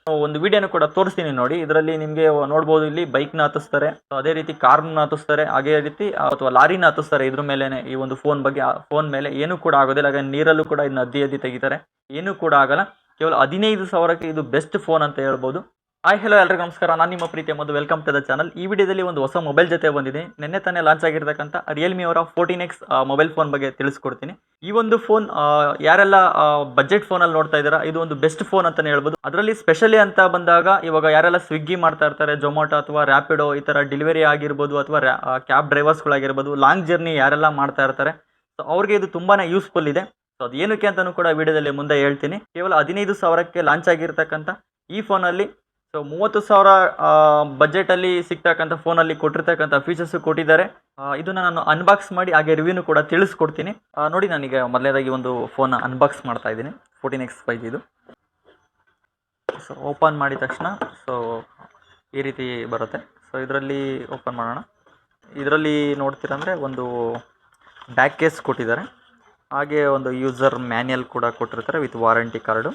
ಒಂದು ವಿಡಿಯೋನ ಕೂಡ ತೋರಿಸ್ತೀನಿ ನೋಡಿ. ಇದರಲ್ಲಿ ನಿಮಗೆ ನೋಡ್ಬೋದು, ಇಲ್ಲಿ ಬೈಕ್ನ ಹತ್ತಿಸ್ತಾರೆ, ಅದೇ ರೀತಿ ಕಾರ್ನ ಹತ್ತಿಸ್ತಾರೆ, ಹಾಗೆ ರೀತಿ ಅಥವಾ ಲಾರಿನ ಹತ್ತಿಸ್ತಾರೆ. ಇದ್ರ ಮೇಲೆನೆ ಈ ಒಂದು ಫೋನ್ ಬಗ್ಗೆ, ಫೋನ್ ಮೇಲೆ ಏನು ಕೂಡ ಆಗೋದಿಲ್ಲ. ಹಾಗೆ ನೀರಲ್ಲೂ ಕೂಡ ಇದನ್ನ ಅದ್ದಿ ತೆಗಿತಾರೆ, ಏನು ಕೂಡ ಆಗಲ್ಲ. ಕೇವಲ 15,000ಕ್ಕೆ ಇದು ಬೆಸ್ಟ್ ಫೋನ್ ಅಂತ ಹೇಳ್ಬೋದು. ಹಾಯ್ ಹಲೋ ಎಲ್ರಿಗೂ ನಮಸ್ಕಾರ, ನಾನು ನಿಮ್ಮ ಪ್ರೀತಿಯ ಮತ್ತು ವೆಲ್ಕಮ್ ಟು ದ ಚಾನಲ್. ಈ ವಿಡಿಯೋದಲ್ಲಿ ಒಂದು ಹೊಸ ಮೊಬೈಲ್ ಜೊತೆ ಬಂದಿದ್ದೀನಿ. ನಿನ್ನೆ ತಾನೇ ಲಾಂಚ್ ಆಗಿರ್ತಕ್ಕಂಥ ರಿಯಲ್ಮಿ ಅವರ 14X ಮೊಬೈಲ್ ಫೋನ್ ಬಗ್ಗೆ ತಿಳಿಸ್ಕೊಡ್ತೀನಿ. ಈ ಒಂದು ಫೋನ್ ಯಾರೆಲ್ಲ ಬಜೆಟ್ ಫೋನಲ್ಲಿ ನೋಡ್ತಾ ಇದ್ದೀರಾ, ಇದು ಒಂದು ಬೆಸ್ಟ್ ಫೋನ್ ಅಂತಲೇ ಹೇಳ್ಬೋದು. ಅದರಲ್ಲಿ ಸ್ಪೆಷಲಿ ಅಂತ ಬಂದಾಗ, ಇವಾಗ ಯಾರೆಲ್ಲ ಸ್ವಿಗ್ಗಿ ಮಾಡ್ತಾ ಇರ್ತಾರೆ, ಜೊಮ್ಯಾಟೊ ಅಥವಾ ರ್ಯಾಪಿಡೋ ಈ ಥರ ಡೆಲಿವರಿ ಆಗಿರ್ಬೋದು, ಅಥವಾ ಕ್ಯಾಬ್ ಡ್ರೈವರ್ಸ್ಗಳಾಗಿರ್ಬೋದು, ಲಾಂಗ್ ಜರ್ನಿ ಯಾರೆಲ್ಲ ಮಾಡ್ತಾ ಇರ್ತಾರೆ, ಸೊ ಅವ್ರಿಗೆ ಇದು ತುಂಬಾ ಯೂಸ್ಫುಲ್ ಇದೆ. ಸೊ ಅದು ಏನಕ್ಕೆ ಅಂತಲೂ ಕೂಡ ವಿಡಿಯೋದಲ್ಲಿ ಮುಂದೆ ಹೇಳ್ತೀನಿ. ಕೇವಲ 15,000ಕ್ಕೆ ಲಾಂಚ್ ಆಗಿರ್ತಕ್ಕಂಥ ಈ ಫೋನಲ್ಲಿ, ಸೊ 30,000 ಬಜೆಟಲ್ಲಿ ಸಿಗ್ತಕ್ಕಂಥ ಫೋನಲ್ಲಿ ಕೊಟ್ಟಿರ್ತಕ್ಕಂಥ ಫೀಚರ್ಸು ಕೊಟ್ಟಿದ್ದಾರೆ. ಇದನ್ನು ನಾನು ಅನ್ಬಾಕ್ಸ್ ಮಾಡಿ ಹಾಗೆ ರಿವ್ಯೂನು ಕೂಡ ತಿಳಿಸ್ಕೊಡ್ತೀನಿ. ನೋಡಿ, ನಾನೀಗ ಮೊದಲನೇದಾಗಿ ಒಂದು ಫೋನ್ ಅನ್ಬಾಕ್ಸ್ ಮಾಡ್ತಾ ಇದ್ದೀನಿ. 14X 5G ಇದು. ಸೊ ಓಪನ್ ಮಾಡಿದ ತಕ್ಷಣ ಸೊ ಈ ರೀತಿ ಬರುತ್ತೆ. ಸೊ ಇದರಲ್ಲಿ ಓಪನ್ ಮಾಡೋಣ. ಇದರಲ್ಲಿ ನೋಡ್ತೀರಂದರೆ ಒಂದು ಬ್ಯಾಕ್ ಕೇಸ್ ಕೊಟ್ಟಿದ್ದಾರೆ, ಹಾಗೆ ಒಂದು ಯೂಸರ್ ಮ್ಯಾನ್ಯಲ್ ಕೂಡ ಕೊಟ್ಟಿರ್ತಾರೆ ವಿತ್ ವಾರಂಟಿ ಕಾರ್ಡು.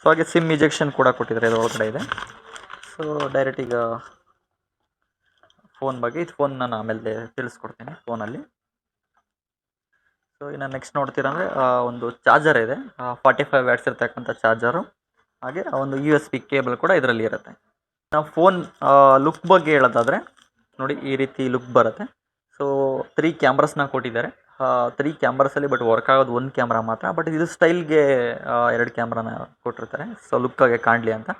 ಸೊ ಹಾಗೆ ಸಿಮ್ ಇಜೆಕ್ಷನ್ ಕೂಡ ಕೊಟ್ಟಿದ್ದಾರೆ, ಇದು ಒಳಗಡೆ ಇದೆ. ಸೊ ಡೈರೆಕ್ಟ್ ಈಗ ಫೋನ್ ಬಗ್ಗೆ, ಇದು ಫೋನ್ ನಾನು ಆಮೇಲೆ ತಿಳಿಸ್ಕೊಡ್ತೀನಿ ಫೋನಲ್ಲಿ. ಸೊ ಇನ್ನು ನೆಕ್ಸ್ಟ್ ನೋಡ್ತೀರಂದರೆ ಒಂದು ಚಾರ್ಜರ್ ಇದೆ, 45 ವ್ಯಾಟ್ಸ್ ಇರ್ತಕ್ಕಂಥ ಚಾರ್ಜರು, ಹಾಗೆ ಒಂದು USB ಕೇಬಲ್ ಕೂಡ ಇದರಲ್ಲಿ ಇರುತ್ತೆ. ನಾವು ಫೋನ್ ಲುಕ್ ಬಗ್ಗೆ ಹೇಳೋದಾದರೆ ನೋಡಿ, ಈ ರೀತಿ ಲುಕ್ ಬರುತ್ತೆ. ಸೊ 3 ಕ್ಯಾಮ್ರಾಸ್ನ ಕೊಟ್ಟಿದ್ದಾರೆ. 3 ಕ್ಯಾಮ್ರಾಸಲ್ಲಿ ಬಟ್ ವರ್ಕ್ ಆಗೋದು 1 ಕ್ಯಾಮ್ರಾ ಮಾತ್ರ. ಬಟ್ ಇದು ಸ್ಟೈಲ್ಗೆ 2 ಕ್ಯಾಮ್ರಾನ ಕೊಟ್ಟಿರ್ತಾರೆ, ಸೊ ಲುಕ್ಕಾಗೆ ಕಾಣಲಿ ಅಂತ.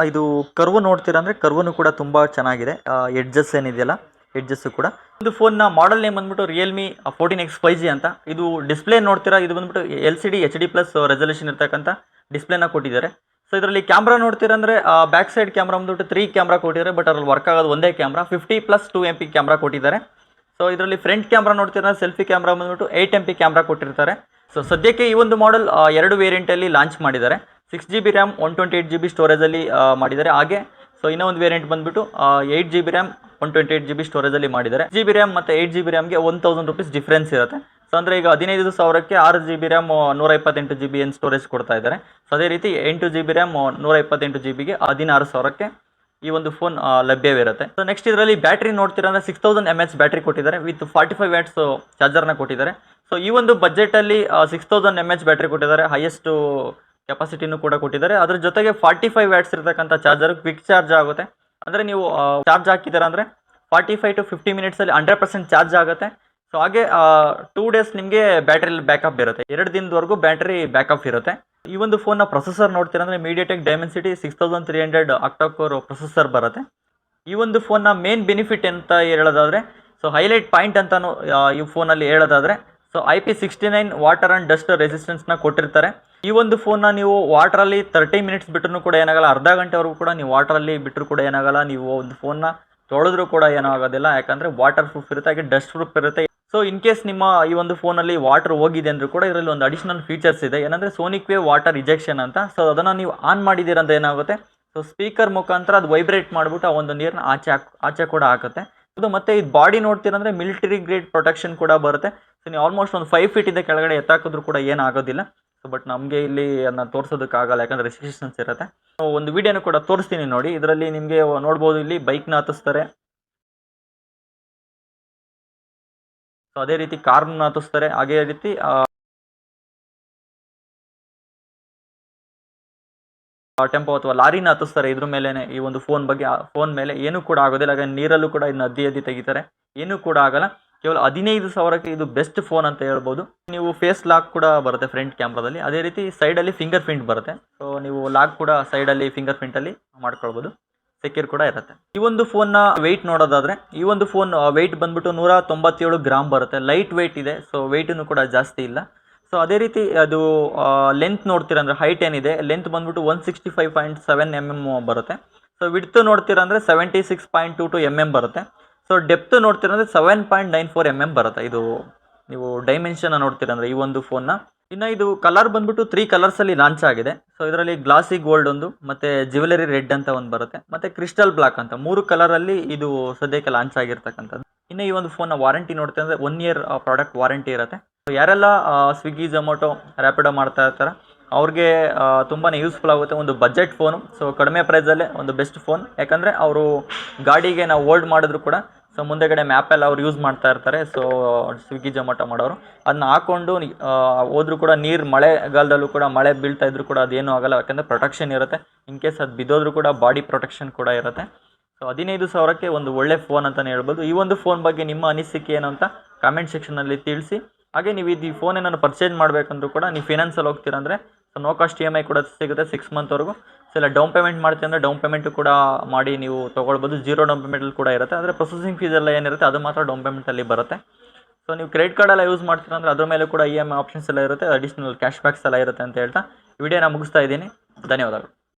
ಇದು ಕರ್ವ್ ನೋಡ್ತೀರಂದರೆ ಕರ್ವನು ಕೂಡ ತುಂಬ ಚೆನ್ನಾಗಿದೆ. ಎಡ್ಜಸ್ ಏನಿದೆಯಲ್ಲ, ಎಡ್ಜಸ್ಸು ಕೂಡ. ಇದು ಫೋನ್ನ ಮಾಡಲ್ ನೇಮ್ ಬಂದ್ಬಿಟ್ಟು ರಿಯಲ್ಮಿ 14X 5G ಅಂತ. ಇದು ಡಿಸ್ಪ್ಲೇ ನೋಡ್ತೀರಾ, ಇದು ಬಂದ್ಬಿಟ್ಟು LCD HD+ ರೆಸಲ್ಯೂಷನ್ ಇರ್ತಕ್ಕಂಥ ಡಿಸ್ಪ್ಲೇನ ಕೊಟ್ಟಿದ್ದಾರೆ. ಸೊ ಇದರಲ್ಲಿ ಕ್ಯಾಮ್ರಾ ನೋಡ್ತೀರಂದರೆ ಬ್ಯಾಕ್ ಸೈಡ್ ಕ್ಯಾಮ್ರಾ ಬಂದ್ಬಿಟ್ಟು 3 ಕ್ಯಾಮ್ರಾ ಕೊಟ್ಟಿದ್ದಾರೆ, ಬಟ್ ಅದ್ರಲ್ಲಿ ವರ್ಕ್ ಆಗೋದು ಒಂದೇ ಕ್ಯಾಮ್ರಾ. 50+2 MP ಕ್ಯಾಮ್ರಾ ಕೊಟ್ಟಿದ್ದಾರೆ. ಸೊ ಇದರಲ್ಲಿ ಫ್ರಂಟ್ ಕ್ಯಾಮ್ರಾ ನೋಡ್ತೀರಾ, ಸೆಲ್ಫಿ ಕ್ಯಾಮ್ರಾ ಬಂದ್ಬಿಟ್ಟು 8 MP ಕ್ಯಾಮ್ರಾ ಕೊಟ್ಟಿರ್ತಾರೆ. ಸೊ ಸದ್ಯಕ್ಕೆ ಈ ಒಂದು ಮಾಡೆಲ್ 2 ವೇರಿಯಂಟಲ್ಲಿ ಲಾಂಚ್ ಮಾಡಿದ್ದಾರೆ. 6GB ರ್ಯಾಮ್ 128GB ಸ್ಟೋರೇಜಲ್ಲಿ ಮಾಡಿದ್ದಾರೆ. ಹಾಗೆ ಸೊ ಇನ್ನೂ ಒಂದು ವೇರಿಯಂಟ್ ಬಂದ್ಬಿಟ್ಟು 8GB ರ್ಯಾಮ್ 128GB ಸ್ಟೋರೇಜಲ್ಲಿ ಮಾಡಿದ್ದಾರೆ. GB ರ್ಯಾಮ್ ಮತ್ತು 8GB ರ್ಯಾಮ್ಗೆ 1000 ರೂಪೀಸ್ ಡಿಫ್ರೆನ್ಸ್ ಇರುತ್ತೆ. ಸೊ ಅಂದರೆ ಈಗ 15,000ಕ್ಕೆ 6GB ರ್ಯಾಮ್ 128GB ಏನು ಸ್ಟೋರೇಜ್ ಕೊಡ್ತಾ ಇದ್ದಾರೆ. ಸೊ ಅದೇ ರೀತಿ 8GB ರ್ಯಾಮ್ 128GBಗೆ 16,000ಕ್ಕೆ ಈ ಒಂದು ಫೋನ್ ಲಭ್ಯವಿರುತ್ತೆ. ಸೊ ನೆಕ್ಸ್ಟ್ ಇದರಲ್ಲಿ ಬ್ಯಾಟ್ರಿ ನೋಡ್ತೀರಾ ಅಂದರೆ 6000 mAh ಬ್ಯಾಟ್ರಿ ಕೊಟ್ಟಿದ್ದಾರೆ, ವಿತ್ 45 ವ್ಯಾಟ್ಸ್ ಚಾರ್ಜರ್ನ ಕೊಟ್ಟಿದ್ದಾರೆ. ಸೊ ಈ ಒಂದು ಬಜೆಟಲ್ಲಿ 6000 mAh ಬ್ಯಾಟ್ರಿ ಕೊಟ್ಟಿದ್ದಾರೆ, ಹೈಯೆಸ್ಟು ಕೆಪಾಸಿಟಿನೂ ಕೂಡ ಕೊಟ್ಟಿದ್ದಾರೆ. ಅದ್ರ ಜೊತೆಗೆ 45 ವ್ಯಾಟ್ಸ್ ಇರತಕ್ಕಂಥ ಚಾರ್ಜರ್ ಕ್ವಿಕ್ ಚಾರ್ಜ್ ಆಗುತ್ತೆ. ಅಂದರೆ ನೀವು ಚಾರ್ಜ್ ಹಾಕಿದ್ದೀರ ಅಂದರೆ 45 to 50 ಮಿನಿಟ್ಸಲ್ಲಿ 100% ಚಾರ್ಜ್ ಆಗುತ್ತೆ. ಸೊ ಹಾಗೆ 2 ಡೇಸ್ ನಿಮಗೆ ಬ್ಯಾಟ್ರಿ ಬ್ಯಾಕಪ್ ಇರುತ್ತೆ, 2 ದಿನದವರೆಗೂ ಬ್ಯಾಟ್ರಿ ಬ್ಯಾಕಪ್ ಇರುತ್ತೆ. ಈ ಒಂದು ಫೋನ್ನ ಪ್ರೊಸೆಸರ್ ನೋಡ್ತೀರಂದರೆ MediaTek Dimensity 6300 ಆಕ್ಟಾ-ಕೋರ್ ಪ್ರೊಸೆಸರ್ ಬರುತ್ತೆ. ಈ ಒಂದು ಫೋನ್ನ ಮೇನ್ ಬೆನಿಫಿಟ್ ಅಂತ ಹೇಳೋದಾದರೆ, ಸೊ ಹೈಲೈಟ್ ಪಾಯಿಂಟ್ ಅಂತಲೂ ಈ ಫೋನಲ್ಲಿ ಹೇಳೋದಾದರೆ, so IP69 water and dust ರೆಸಿಸ್ಟೆನ್ಸ್ನ ಕೊಟ್ಟಿರ್ತಾರೆ. ಈ ಒಂದು ಫೋನ್ನ ನೀವು ವಾಟ್ರಲ್ಲಿ 30 ಮಿನಿಟ್ಸ್ ಬಿಟ್ಟರೂ ಕೂಡ ಏನಾಗಲ್ಲ, ಅರ್ಧ ಗಂಟೆವರೆಗೂ ಕೂಡ ನೀವು ವಾಟ್ರಲ್ಲಿ ಬಿಟ್ಟರೂ ಕೂಡ ಏನಾಗಲ್ಲ. ನೀವು ಒಂದು ಫೋನ್ನ ತೊಳೆದ್ರೂ ಕೂಡ ಏನೂ ಆಗೋದಿಲ್ಲ, ಯಾಕಂದರೆ ವಾಟರ್ ಪ್ರೂಫ್ ಇರುತ್ತೆ, ಹಾಗೆ ಡಸ್ಟ್ ಪ್ರೂಫ್ ಇರುತ್ತೆ. ಸೊ ಇನ್ ಕೇಸ್ ನಿಮ್ಮ ಈ ಒಂದು ಫೋನಲ್ಲಿ ವಾಟರ್ ಹೋಗಿದೆ ಅಂದರೂ ಕೂಡ ಇದರಲ್ಲಿ ಒಂದು ಅಡಿಷನಲ್ ಫೀಚರ್ಸ್ ಇದೆ, ಏನಂದರೆ ಸೋನಿಕ್ ವೇವ್ ವಾಟರ್ ಇಜೆಕ್ಷನ್ ಅಂತ. ಸೊ ಅದನ್ನು ನೀವು ಆನ್ ಮಾಡಿದ್ದೀರಂತ ಏನಾಗುತ್ತೆ, ಸೊ ಸ್ಪೀಕರ್ ಮುಖಾಂತರ ಅದು ವೈಬ್ರೇಟ್ ಮಾಡಿಬಿಟ್ಟು ಆ ಒಂದು ನೀರನ್ನ ಆಚೆ ಕೂಡ ಹಾಕುತ್ತೆ. ಅದು ಮತ್ತು ಇದು ಬಾಡಿ ನೋಡ್ತೀರಂದರೆ ಮಿಲಿಟರಿ ಗ್ರೇಡ್ ಪ್ರೊಟೆಕ್ಷನ್ ಕೂಡ ಬರುತ್ತೆ. ಸೊ ನೀವು ಆಲ್ಮೋಸ್ಟ್ ಒಂದು 5 ಫೀಟಿಂದ ಕೆಳಗಡೆ ಎತ್ತಾಕಿದ್ರೂ ಕೂಡ ಏನಾಗೋದಿಲ್ಲ. ಸೊ ಬಟ್ ನಮಗೆ ಇಲ್ಲಿ ಅದನ್ನ ತೋರಿಸೋದಕ್ಕಾಗಲ್ಲ, ಯಾಕಂದರೆ ರೆಸ್ಟ್ರಿಕ್ಷನ್ಸ್ ಇರುತ್ತೆ. ಒಂದು ವಿಡಿಯೋನು ಕೂಡ ತೋರಿಸ್ತೀನಿ ನೋಡಿ. ಇದರಲ್ಲಿ ನಿಮಗೆ ನೋಡ್ಬೋದು, ಇಲ್ಲಿ ಬೈಕ್ನ ಹತ್ತಿಸ್ತಾರೆ, ಸೊ ಅದೇ ರೀತಿ ಕಾರ್ನ ಹತ್ತಿಸ್ತಾರೆ, ಹಾಗೆ ರೀತಿ ಟೆಂಪೋ ಅಥವಾ ಲಾರಿನ ಹತ್ತಿಸ್ತಾರೆ. ಇದ್ರ ಮೇಲೆನೆ ಈ ಒಂದು ಫೋನ್ ಬಗ್ಗೆ, ಫೋನ್ ಮೇಲೆ ಏನೂ ಕೂಡ ಆಗೋದಿಲ್ಲ. ಹಾಗೆ ನೀರಲ್ಲೂ ಕೂಡ ಇದನ್ನ ಅದ್ದಿ ತೆಗಿತಾರೆ, ಏನೂ ಕೂಡ ಆಗಲ್ಲ. ಕೇವಲ 15,000ಕ್ಕೆ ಇದು ಬೆಸ್ಟ್ ಫೋನ್ ಅಂತ ಹೇಳ್ಬೋದು. ನೀವು ಫೇಸ್ ಲಾಕ್ ಕೂಡ ಬರುತ್ತೆ ಫ್ರಂಟ್ ಕ್ಯಾಮ್ರಾದಲ್ಲಿ, ಅದೇ ರೀತಿ ಸೈಡಲ್ಲಿ ಫಿಂಗರ್ ಪ್ರಿಂಟ್ ಬರುತ್ತೆ. ಸೊ ನೀವು ಲಾಕ್ ಕೂಡ ಸೈಡಲ್ಲಿ ಫಿಂಗರ್ ಪ್ರಿಂಟಲ್ಲಿ ಮಾಡ್ಕೊಳ್ಬೋದು, ಸೆಕ್ಯೂರ್ ಕೂಡ ಇರುತ್ತೆ. ಈ ಒಂದು ಫೋನ್ನ ವೆಯ್ಟ್ ನೋಡೋದಾದರೆ, ಈ ಒಂದು ಫೋನ್ ವೆಯ್ಟ್ ಬಂದ್ಬಿಟ್ಟು 197 ಗ್ರಾಮ್ ಬರುತ್ತೆ, ಲೈಟ್ ವೆಯ್ಟ್ ಇದೆ. ಸೊ ವೆಯ್ಟನ್ನು ಕೂಡ ಜಾಸ್ತಿ ಇಲ್ಲ. ಸೊ ಅದೇ ರೀತಿ ಅದು ಲೆಂತ್ ನೋಡ್ತೀರಂದರೆ, ಹೈಟ್ ಏನಿದೆ, ಲೆಂತ್ ಬಂದ್ಬಿಟ್ಟು 165.7 mm ಬರುತ್ತೆ. ಸೊ ವಿಡ್ತ್ ನೋಡ್ತೀರಂದರೆ 76.22 mm ಬರುತ್ತೆ. ಸೊ ಡೆಪ್ತ್ ನೋಡ್ತೀರಂದರೆ 7.94 mm ಬರುತ್ತೆ. ಇದು ನೀವು ಡೈಮೆನ್ಷನ್ ನೋಡ್ತೀರಂದರೆ ಈ ಒಂದು ಫೋನ್ನ. ಇನ್ನು ಇದು ಕಲರ್ ಬಂದ್ಬಿಟ್ಟು 3 ಕಲರ್ಸಲ್ಲಿ ಲಾಂಚ್ ಆಗಿದೆ. ಸೊ ಇದರಲ್ಲಿ ಗ್ಲಾಸಿ ಗೋಲ್ಡ್ ಒಂದು, ಮತ್ತು ಜ್ಯುವೆಲರಿ ರೆಡ್ ಅಂತ ಒಂದು ಬರುತ್ತೆ, ಮತ್ತು ಕ್ರಿಸ್ಟಲ್ ಬ್ಲಾಕ್ ಅಂತ 3 ಕಲರಲ್ಲಿ ಇದು ಸದ್ಯಕ್ಕೆ ಲಾಂಚ್ ಆಗಿರ್ತಕ್ಕಂಥದ್ದು. ಇನ್ನು ಈ ಒಂದು ಫೋನ್ನ ವಾರಂಟಿ ನೋಡ್ತೀವಿ ಅಂದರೆ 1 year ಪ್ರಾಡಕ್ಟ್ ವಾರಂಟಿ ಇರುತ್ತೆ. ಸೊ ಯಾರೆಲ್ಲ ಸ್ವಿಗ್ಗಿ, ಝೊಮ್ಯಾಟೊ, ರ್ಯಾಪಿಡೋ ಮಾಡ್ತಾ ಇರ್ತಾರೆ, ಅವ್ರಿಗೆ ತುಂಬಾ ಯೂಸ್ಫುಲ್ ಆಗುತ್ತೆ. ಒಂದು ಬಜೆಟ್ ಫೋನು, ಸೊ ಕಡಿಮೆ ಪ್ರೈಸಲ್ಲೇ ಒಂದು ಬೆಸ್ಟ್ ಫೋನ್. ಯಾಕಂದರೆ ಅವರು ಗಾಡಿಗೆ ನಾವು ಹೋಲ್ಡ್ ಮಾಡಿದ್ರು ಕೂಡ ಸೊ ಮುಂದೆಗಡೆ ಮ್ಯಾಪೆಲ್ಲ ಅವ್ರು ಯೂಸ್ ಮಾಡ್ತಾ ಇರ್ತಾರೆ. ಸೊ ಸ್ವಿಗ್ಗಿ ಜೊಮ್ಯಾಟೊ ಮಾಡೋರು ಅದನ್ನ ಹಾಕ್ಕೊಂಡು ಹೋದ್ರೂ ಕೂಡ ಮಳೆಗಾಲದಲ್ಲೂ ಕೂಡ ಮಳೆ ಬೀಳ್ತಾ ಇದ್ರು ಕೂಡ ಅದೇನೂ ಆಗಲ್ಲ. ಯಾಕಂದರೆ ಪ್ರೊಟೆಕ್ಷನ್ ಇರುತ್ತೆ. ಇನ್ ಕೇಸ್ ಅದು ಬಿದ್ದೋದ್ರೂ ಕೂಡ ಬಾಡಿ ಪ್ರೊಟೆಕ್ಷನ್ ಕೂಡ ಇರುತ್ತೆ. ಸೊ 15,000ಕ್ಕೆ ಒಂದು ಒಳ್ಳೆ ಫೋನ್ ಅಂತಲೇ ಹೇಳ್ಬೋದು. ಈ ಒಂದು ಫೋನ್ ಬಗ್ಗೆ ನಿಮ್ಮ ಅನಿಸಿಕೆ ಏನು ಅಂತ ಕಾಮೆಂಟ್ ಸೆಕ್ಷನಲ್ಲಿ ತಿಳಿಸಿ. ಹಾಗೆ ನೀವು ಈ ಫೋನ್ ಏನಾದ್ರು ಪರ್ಚೇಸ್ ಮಾಡಬೇಕಂದ್ರೂ ಕೂಡ ನೀವು ಫಿನಾನ್ಸಲ್ಲಿ ಹೋಗ್ತೀರಾ ಅಂದರೆ ಸೊ ನೋ ಕಾಸ್ಟ್ EMI ಕೂಡ ಸಿಗುತ್ತೆ 6 ಮಂತ್ವರೆಗೂ. ಸೊ ಇಲ್ಲ ಡೌನ್ ಪೇಮೆಂಟ್ ಮಾಡ್ತೀವಿ ಅಂದರೆ ಡೌನ್ ಪೇಮೆಂಟು ಕೂಡ ಮಾಡಿ ನೀವು ತೊಗೊಳ್ಬೋದು. 0 ಡೌನ್ ಪೇಮೆಂಟಲ್ಲಿ ಕೂಡ ಇರುತ್ತೆ. ಆದರೆ ಪ್ರೊಸೆಸಿಂಗ್ ಫೀಸ್ ಎಲ್ಲ ಏನಿರುತ್ತೆ ಅದು ಮಾತ್ರ ಡೌನ್ ಪೇಮೆಂಟಲ್ಲಿ ಬರುತ್ತೆ. ಸೊ ನೀವು ಕ್ರೆಡಿಟ್ ಕಾರ್ಡೆಲ್ಲ ಯೂಸ್ ಮಾಡ್ತೀರಾ ಅಂದರೆ ಅದ್ರ ಮೇಲೆ ಕೂಡ EMI ಆಪ್ಷನ್ಸ್ ಎಲ್ಲ ಇರುತ್ತೆ. ಅಡಿಷ್ನಲ್ ಕ್ಯಾಶ್ ಬ್ಯಾಕ್ಸ್ ಎಲ್ಲ ಇರುತ್ತೆ ಅಂತ ಹೇಳ್ತಾ ವಿಡಿಯೋನ ಮುಗಿಸ್ತಾ ಇದ್ದೀನಿ. ಧನ್ಯವಾದಗಳು.